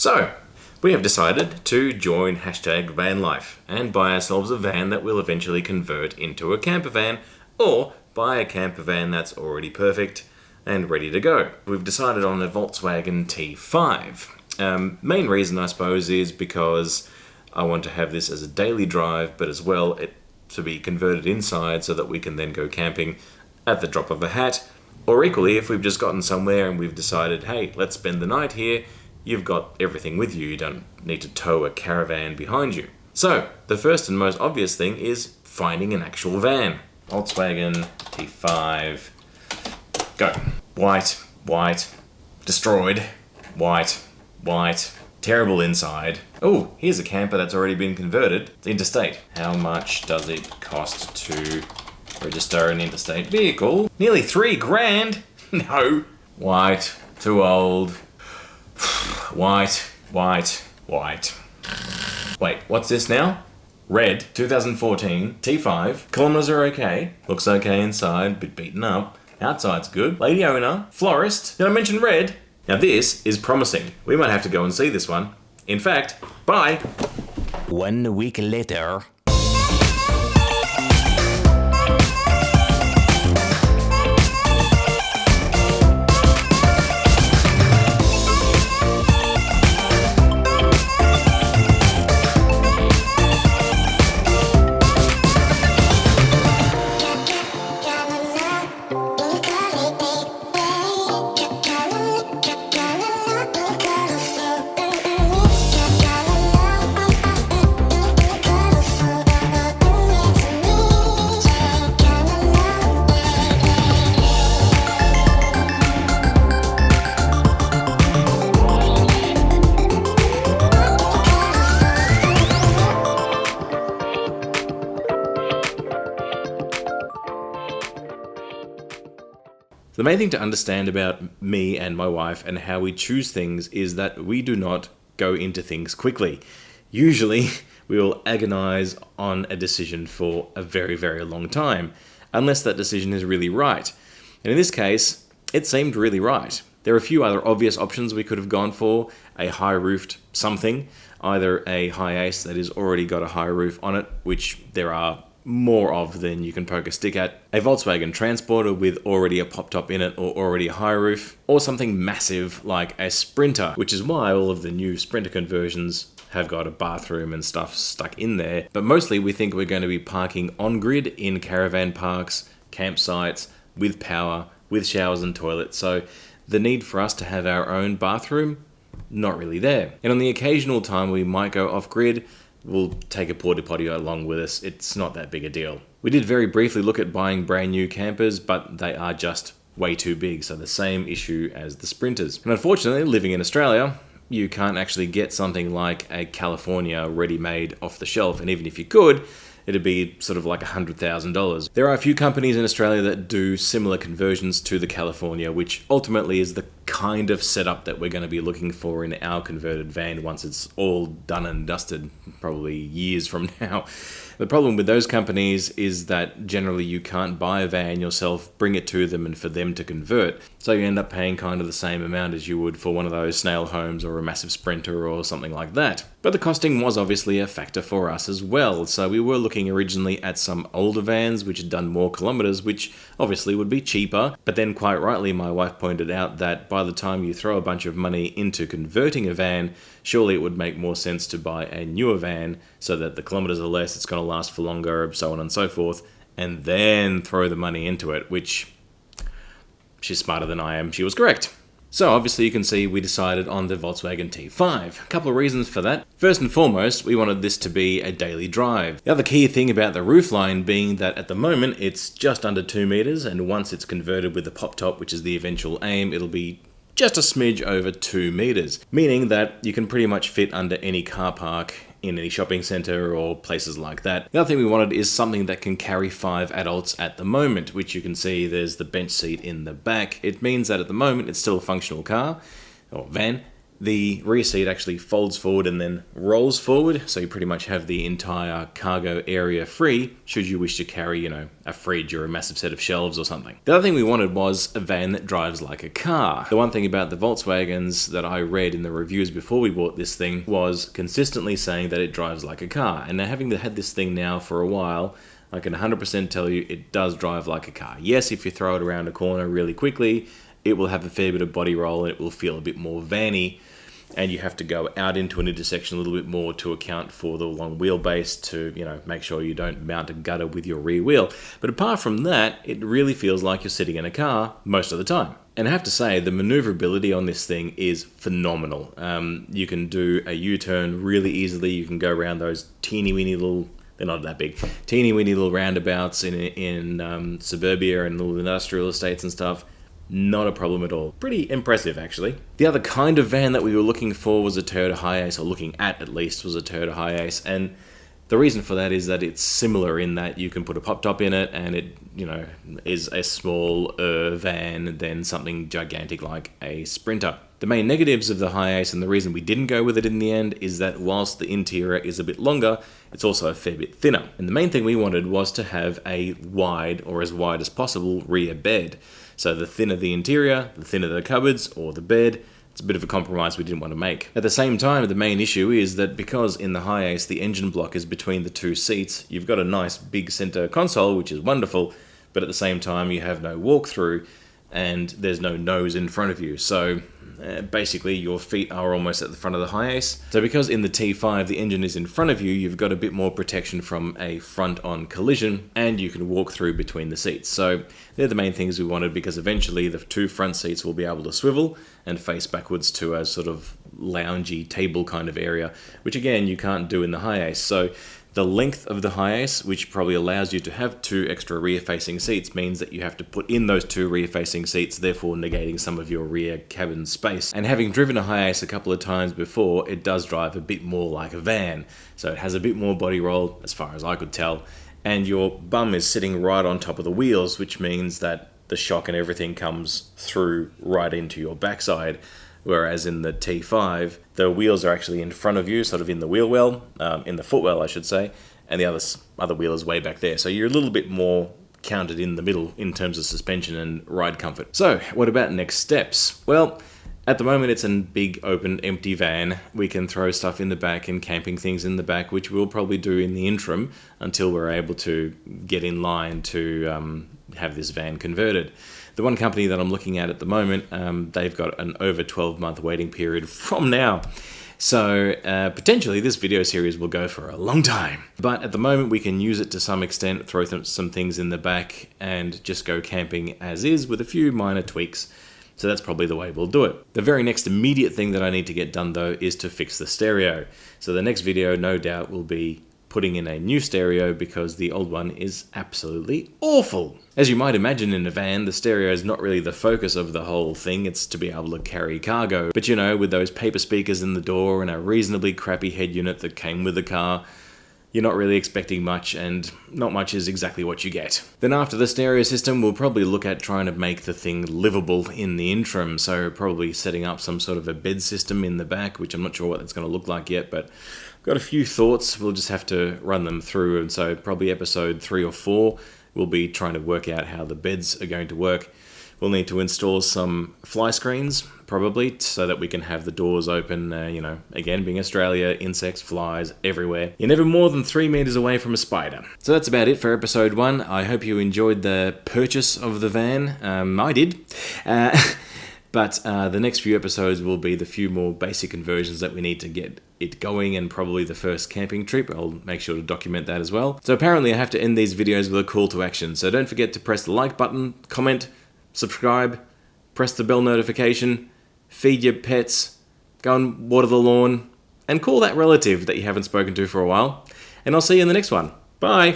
So, we have decided to join #vanlife and buy ourselves a van that will eventually convert into a campervan, or buy a campervan that's already perfect and ready to go. We've decided on a Volkswagen T5. Main reason, I suppose, is because I want to have this as a daily drive, but as well it to be converted inside so that we can then go camping at the drop of a hat. Or equally, if we've just gotten somewhere and we've decided, hey, let's spend the night here, you've got everything with you. You don't need to tow a caravan behind you. So, the first and most obvious thing is finding an actual van. Volkswagen T5. Go. White, white, destroyed, white, white, terrible inside. Oh, here's a camper that's already been converted. It's interstate. How much does it cost to register an interstate vehicle? Nearly $3,000. No. White, too old. White, white, white. Wait, what's this now? Red, 2014, T5. Kilometers are okay. Looks okay inside, bit beaten up. Outside's good. Lady owner. Florist. Did I mention red? Now this is promising. We might have to go and see this one. In fact, bye. 1 week later. The main thing to understand about me and my wife and how we choose things is that we do not go into things quickly. Usually, we will agonize on a decision for a very, very long time, unless that decision is really right. And in this case, it seemed really right. There are a few other obvious options we could have gone for. A high-roofed something, either a Hi-Ace that has already got a high roof on it, which there are more of than you can poke a stick at, a Volkswagen Transporter with already a pop top in it or already a high roof, or something massive like a Sprinter, which is why all of the new Sprinter conversions have got a bathroom and stuff stuck in there. But mostly we think we're going to be parking on grid in caravan parks, campsites, with power, with showers and toilets, so the need for us to have our own bathroom, not really there. And on the occasional time we might go off grid, we'll take a porta potty along with us. It's not that big a deal. We did very briefly look at buying brand new campers, but they are just way too big, so the same issue as the Sprinters. And unfortunately, living in Australia, you can't actually get something like a California ready-made off the shelf, and even if you could, it'd be sort of like $100,000. There are a few companies in Australia that do similar conversions to the California, which ultimately is the kind of setup that we're going to be looking for in our converted van once it's all done and dusted, probably years from now. The problem with those companies is that generally you can't buy a van yourself, bring it to them, and for them to convert. So you end up paying kind of the same amount as you would for one of those snail homes or a massive Sprinter or something like that. But the costing was obviously a factor for us as well. So we were looking originally at some older vans which had done more kilometers, which obviously would be cheaper. But then quite rightly, my wife pointed out that by the time you throw a bunch of money into converting a van, surely it would make more sense to buy a newer van so that the kilometers are less, it's going to last for longer, so on and so forth, and then throw the money into it, which she's smarter than I am. She was correct. So obviously you can see we decided on the Volkswagen T5. A couple of reasons for that. First and foremost, we wanted this to be a daily drive. The other key thing about the roofline being that at the moment it's just under 2 meters, and once it's converted with the pop top, which is the eventual aim, it'll be just a smidge over 2 meters, meaning that you can pretty much fit under any car park in any shopping center or places like that. The other thing we wanted is something that can carry 5 adults at the moment, which you can see there's the bench seat in the back. It means that at the moment it's still a functional car or van, The rear seat actually folds forward and then rolls forward, so you pretty much have the entire cargo area free, should you wish to carry, a fridge or a massive set of shelves or something. The other thing we wanted was a van that drives like a car. The one thing about the Volkswagens that I read in the reviews before we bought this thing was consistently saying that it drives like a car. And now having had this thing now for a while, I can 100% tell you it does drive like a car. Yes, if you throw it around a corner really quickly, it will have a fair bit of body roll and it will feel a bit more vanny, and you have to go out into an intersection a little bit more to account for the long wheelbase to, make sure you don't mount a gutter with your rear wheel. But apart from that, it really feels like you're sitting in a car most of the time. And I have to say, the maneuverability on this thing is phenomenal. You can do a U-turn really easily. You can go around those teeny-weeny little... They're not that big. Teeny-weeny little roundabouts in suburbia and little industrial estates and stuff. Not a problem at all. Pretty impressive, actually. The other kind of van that we were looking for was a Toyota Hiace, or looking at least, was a Toyota Hiace. And the reason for that is that it's similar in that you can put a pop top in it, and it, is a smaller van than something gigantic like a Sprinter. The main negatives of the Hiace, and the reason we didn't go with it in the end, is that whilst the interior is a bit longer, it's also a fair bit thinner. And the main thing we wanted was to have a wide, or as wide as possible, rear bed. So the thinner the interior, the thinner the cupboards or the bed, it's a bit of a compromise we didn't want to make. At the same time, the main issue is that because in the Hiace the engine block is between the two seats, you've got a nice big center console, which is wonderful, but at the same time you have no walk-through and there's no nose in front of you. So basically your feet are almost at the front of the Hiace. So because in the T5 the engine is in front of you, you've got a bit more protection from a front-on collision, and you can walk through between the seats. So they're the main things we wanted, because eventually the two front seats will be able to swivel and face backwards to a sort of loungy table kind of area, which again you can't do in the Hiace. So the length of the Hiace, which probably allows you to have two extra rear-facing seats, means that you have to put in those two rear-facing seats, therefore negating some of your rear cabin space. And having driven a Hiace a couple of times before, it does drive a bit more like a van. So it has a bit more body roll, as far as I could tell, and your bum is sitting right on top of the wheels, which means that the shock and everything comes through right into your backside. Whereas in the T5, the wheels are actually in front of you, sort of in the wheel well, in the footwell, I should say, and the other wheel is way back there. So you're a little bit more counted in the middle in terms of suspension and ride comfort. So what about next steps? Well, at the moment it's a big, open, empty van. We can throw stuff in the back and camping things in the back, which we'll probably do in the interim until we're able to get in line to have this van converted. The one company that I'm looking at the moment, they've got an over 12-month waiting period from now. So potentially this video series will go for a long time. But at the moment we can use it to some extent, throw some things in the back and just go camping as is with a few minor tweaks. So that's probably the way we'll do it. The very next immediate thing that I need to get done though is to fix the stereo. So the next video no doubt will be putting in a new stereo because the old one is absolutely awful. As you might imagine in a van, the stereo is not really the focus of the whole thing. It's to be able to carry cargo. But with those paper speakers in the door and a reasonably crappy head unit that came with the car, you're not really expecting much, and not much is exactly what you get. Then after the stereo system, we'll probably look at trying to make the thing livable in the interim, so probably setting up some sort of a bed system in the back, which I'm not sure what that's going to look like yet, but I've got a few thoughts. We'll just have to run them through, and so probably episode 3 or 4, we'll be trying to work out how the beds are going to work. We'll need to install some fly screens, probably, so that we can have the doors open, again, being Australia, insects, flies, everywhere. You're never more than 3 meters away from a spider. So that's about it for episode 1. I hope you enjoyed the purchase of the van. I did. But the next few episodes will be the few more basic conversions that we need to get it going, and probably the first camping trip. I'll make sure to document that as well. So apparently I have to end these videos with a call to action. So don't forget to press the like button, comment, subscribe, press the bell notification, feed your pets, go and water the lawn, and call that relative that you haven't spoken to for a while. And I'll see you in the next one. Bye!